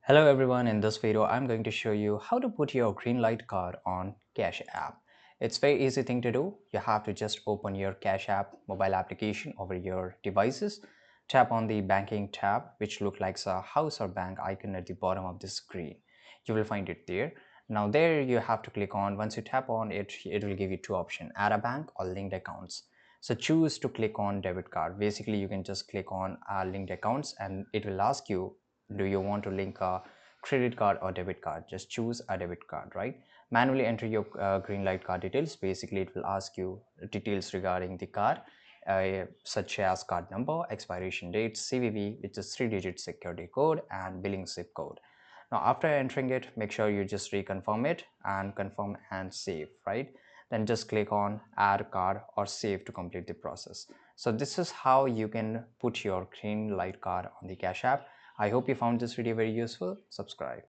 Hello everyone, in this video I'm going to show you how to put your Greenlight card on Cash App. It's very easy thing to do. You have to just open your Cash App mobile application over your devices. Tap on the banking tab which looks like a house or bank icon at the bottom of the screen. You will find it there. Now there you have to click on, once you tap on it, it will give you two options, add a bank or linked accounts. So choose to click on debit card. Basically you can just click on linked accounts and it will ask you, do you want to link a credit card or debit card? Just choose a debit card, right? Manually enter your Greenlight card details. Basically it will ask you details regarding the card, such as card number, expiration date, CVV, which is 3-digit security code, and billing zip code. Now after entering it, make sure you just reconfirm it and confirm and save, right? Then just click on add card or save to complete the process. So this is how you can put your Greenlight card on the Cash App. I hope you found this video very useful. Subscribe.